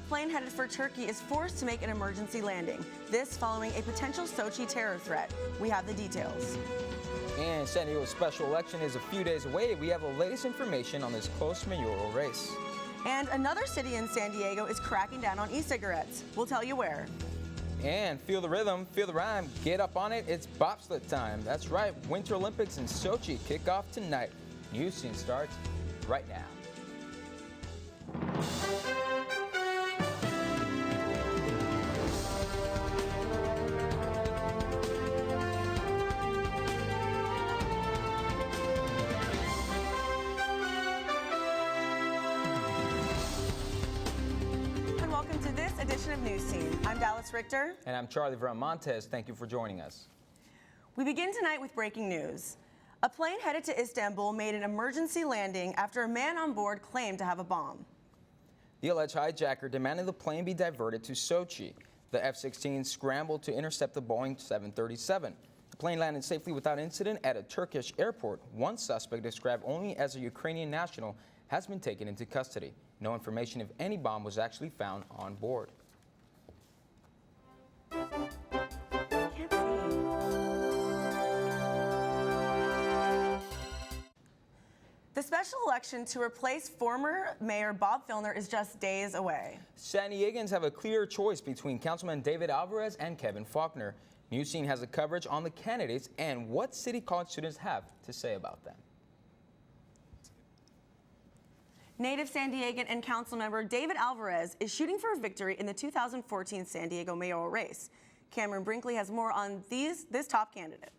plane headed for Turkey is forced to make an emergency landing. This following a potential Sochi terror threat. We have the details. And San Diego's special election is a few days away. We have the latest information on this close mayoral race. And another city in San Diego is cracking down on e-cigarettes. We'll tell you where. And feel the rhythm, feel the rhyme, get up on it, it's bobsled time. That's right, Winter Olympics in Sochi kick off tonight. Newscene starts right now. Edition of Newscene. I'm Dallas Richter. And I'm Charlie Veramontes. Thank you for joining us. We begin tonight with breaking news. A plane headed to Istanbul made an emergency landing after a man on board claimed to have a bomb. The alleged hijacker demanded the plane be diverted to Sochi. The F-16 scrambled to intercept the Boeing 737. The plane landed safely without incident at a Turkish airport. One suspect, described only as a Ukrainian national, has been taken into custody. No information if any bomb was actually found on board. The special election to replace former Mayor Bob Filner is just days away. San Diegans have a clear choice between Councilman David Alvarez and Kevin Faulkner. Newscene has a coverage on the candidates and what City College students have to say about them. Native San Diegan and Councilmember David Alvarez is shooting for a victory in the 2014 San Diego mayoral race. Cameron Brinkley has more on this top candidate.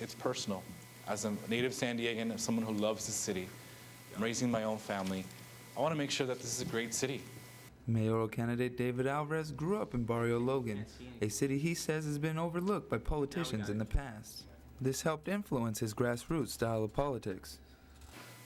It's personal. As a native San Diegan, as someone who loves the city, I'm raising my own family, I want to make sure that this is a great city. Mayoral candidate David Alvarez grew up in Barrio Logan, a city he says has been overlooked by politicians in the past. This helped influence his grassroots style of politics.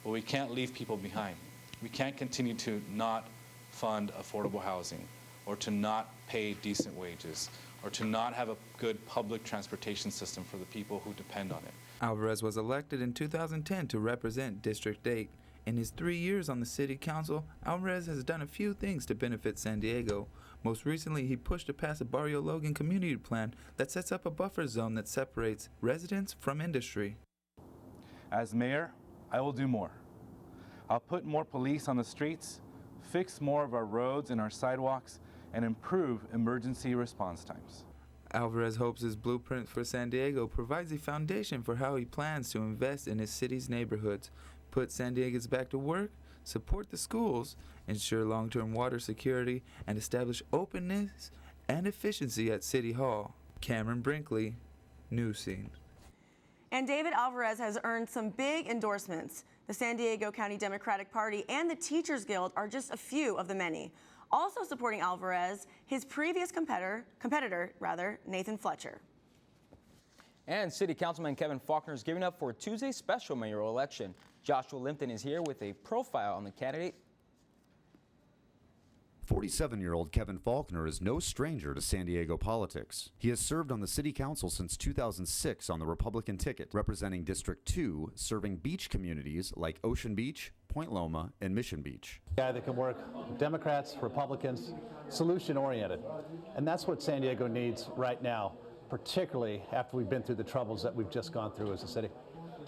But we can't leave people behind. We can't continue to not fund affordable housing, or to not pay decent wages, or to not have a good public transportation system for the people who depend on it. Alvarez was elected in 2010 to represent District 8. In his 3 years on the city council, Alvarez has done a few things to benefit San Diego. Most recently, he pushed to pass a Barrio Logan community plan that sets up a buffer zone that separates residents from industry. As mayor, I will do more. I'll put more police on the streets, fix more of our roads and our sidewalks, and improve emergency response times. Alvarez hopes his blueprint for San Diego provides a foundation for how he plans to invest in his city's neighborhoods, put San Diegans back to work, support the schools, ensure long-term water security, and establish openness and efficiency at City Hall. Cameron Brinkley, Newscene. And David Alvarez has earned some big endorsements. The San Diego County Democratic Party and the Teachers Guild are just a few of the many. Also supporting Alvarez, his previous competitor, Nathan Fletcher. And City Councilman Kevin Faulkner is giving up for Tuesday's special mayoral election. Joshua Limpton is here with a profile on the candidate. 47-year-old Kevin Faulkner is no stranger to San Diego politics. He has served on the city council since 2006 on the Republican ticket, representing District 2, serving beach communities like Ocean Beach, Point Loma, and Mission Beach. Guy that can work with Democrats, Republicans, solution-oriented. And that's what San Diego needs right now, particularly after we've been through the troubles that we've just gone through as a city.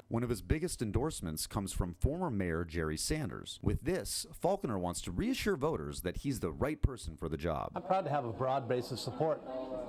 One of his biggest endorsements comes from former Mayor Jerry Sanders. With this, Faulkner wants to reassure voters that he's the right person for the job. I'm proud to have a broad base of support,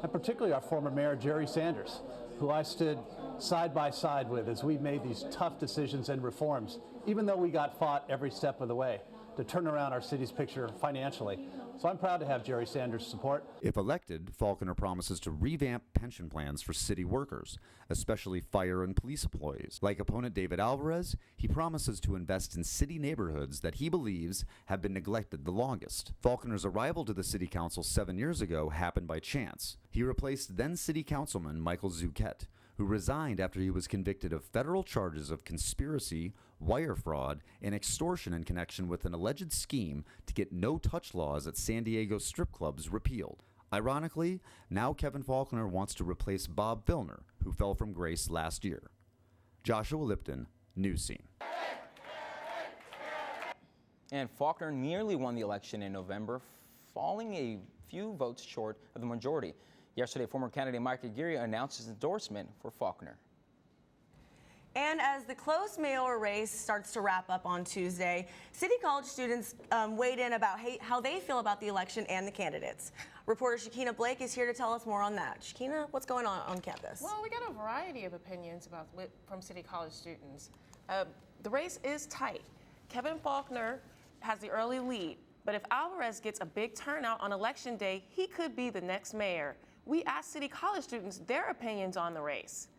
and particularly our former Mayor Jerry Sanders, who I stood side by side with as we made these tough decisions and reforms, even though we got fought every step of the way to turn around our city's picture financially. So I'm proud to have Jerry Sanders' support. If elected, Faulkner promises to revamp pension plans for city workers, especially fire and police employees. Like opponent David Alvarez, he promises to invest in city neighborhoods that he believes have been neglected the longest. Faulkner's arrival to the city council 7 years ago happened by chance. He replaced then city councilman Michael Zuquette, who resigned after he was convicted of federal charges of conspiracy, wire fraud, and extortion in connection with an alleged scheme to get no-touch laws at San Diego strip clubs repealed. Ironically, now Kevin Faulkner wants to replace Bob Filner, who fell from grace last year. Joshua Lipton, Newscene. And Faulkner nearly won the election in November, falling a few votes short of the majority. Yesterday, former candidate Mike Aguirre announced his endorsement for Faulkner. And as the close mayoral race starts to wrap up on Tuesday, City College students weighed in about how they feel about the election and the candidates. Reporter Shakina Blake is here to tell us more on that. Shakina, what's going on campus? Well, we got a variety of opinions from City College students. The race is tight. Kevin Faulkner has the early lead, but if Alvarez gets a big turnout on election day, he could be the next mayor. We asked City College students their opinions on the race.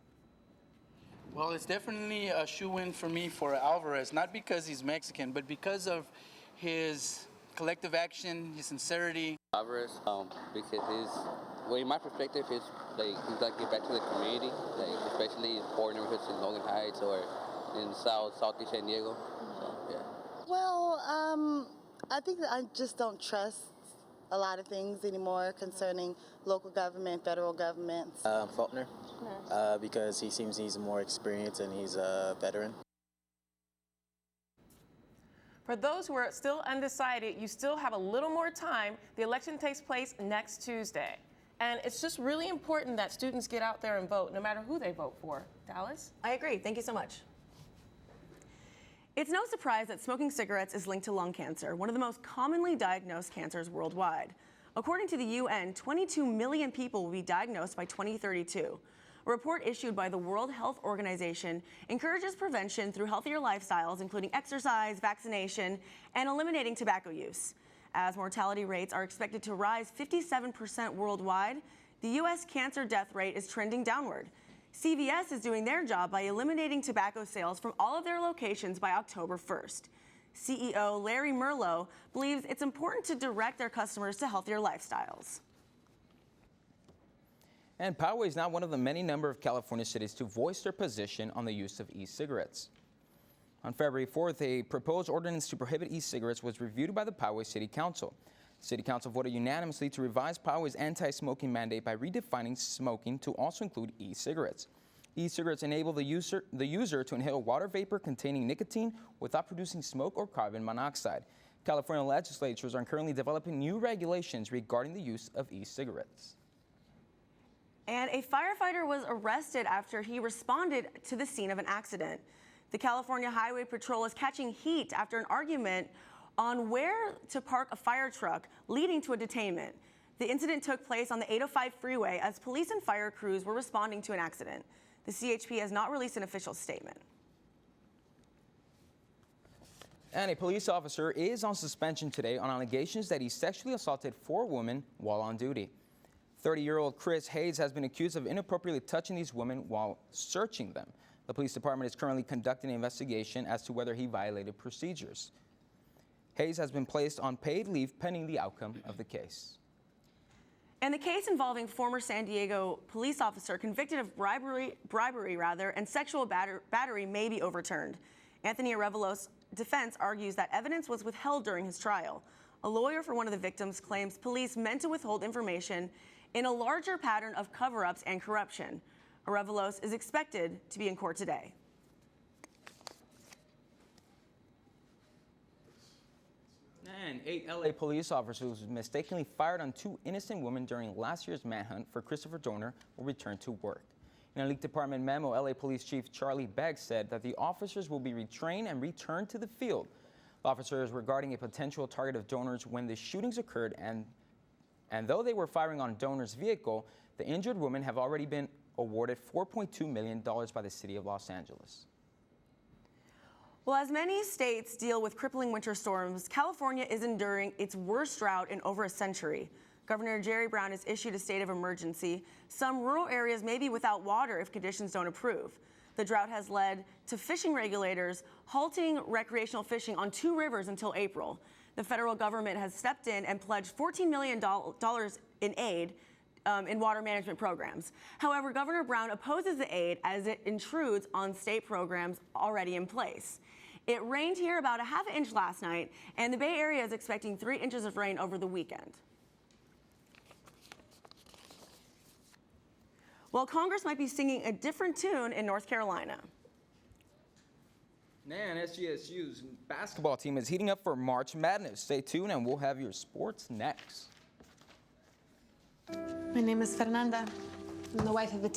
Well, it's definitely a shoe-in for me for Alvarez, not because he's Mexican, but because of his collective action, his sincerity. Alvarez, because in my perspective, he's like give back to the community, especially in poor neighborhoods in Logan Heights or in Southeast San Diego. So, yeah. Well, I think that I just don't trust a lot of things anymore concerning local government, federal governments. Faulkner, because he seems he's more experienced and he's a veteran. For those who are still undecided, you still have a little more time. The election takes place next Tuesday. And it's just really important that students get out there and vote, no matter who they vote for. Dallas? I agree. Thank you so much. It's no surprise that smoking cigarettes is linked to lung cancer, one of the most commonly diagnosed cancers worldwide. According to the UN, 22 million people will be diagnosed by 2032. A report issued by the World Health Organization encourages prevention through healthier lifestyles, including exercise, vaccination, and eliminating tobacco use. As mortality rates are expected to rise 57% worldwide, the U.S. cancer death rate is trending downward. CVS is doing their job by eliminating tobacco sales from all of their locations by October 1st. CEO Larry Merlo believes it's important to direct their customers to healthier lifestyles. And Poway is now one of the many number of California cities to voice their position on the use of e-cigarettes. On February 4th, a proposed ordinance to prohibit e-cigarettes was reviewed by the Poway City Council. The City Council voted unanimously to revise Poway's anti-smoking mandate by redefining smoking to also include e-cigarettes. E-cigarettes enable the user to inhale water vapor containing nicotine without producing smoke or carbon monoxide. California legislatures are currently developing new regulations regarding the use of e-cigarettes. And a firefighter was arrested after he responded to the scene of an accident. The California Highway Patrol is catching heat after an argument on where to park a fire truck, leading to a detainment. The incident took place on the 805 freeway as police and fire crews were responding to an accident. The CHP has not released an official statement. And a police officer is on suspension today on allegations that he sexually assaulted 4 women while on duty. 30-year-old Chris Hayes has been accused of inappropriately touching these women while searching them. The police department is currently conducting an investigation as to whether he violated procedures. Hayes has been placed on paid leave pending the outcome of the case. And the case involving former San Diego police officer convicted of bribery and sexual battery may be overturned. Anthony Arevalos' defense argues that evidence was withheld during his trial. A lawyer for one of the victims claims police meant to withhold information in a larger pattern of cover-ups and corruption. Arevalos is expected to be in court today. And 8 LA police officers mistakenly fired on 2 innocent women during last year's manhunt for Christopher Dorner will return to work. In a leaked department memo, LA Police Chief Charlie Begg said that the officers will be retrained and returned to the field. The officers were guarding a potential target of Dorner's when the shootings occurred, and though they were firing on Dorner's vehicle, the injured women have already been awarded $4.2 million by the city of Los Angeles. Well, as many states deal with crippling winter storms, California is enduring its worst drought in over a century. Governor Jerry Brown has issued a state of emergency. Some rural areas may be without water if conditions don't improve. The drought has led to fishing regulators halting recreational fishing on 2 rivers until April. The federal government has stepped in and pledged $14 million in aid in water management programs. However, Governor Brown opposes the aid as it intrudes on state programs already in place. It rained here about a half inch last night, and the Bay Area is expecting 3 inches of rain over the weekend. Well, Congress might be singing a different tune in North Carolina. And SGSU's basketball team is heating up for March Madness. Stay tuned and we'll have your sports next. My name is Fernanda. I'm the wife of the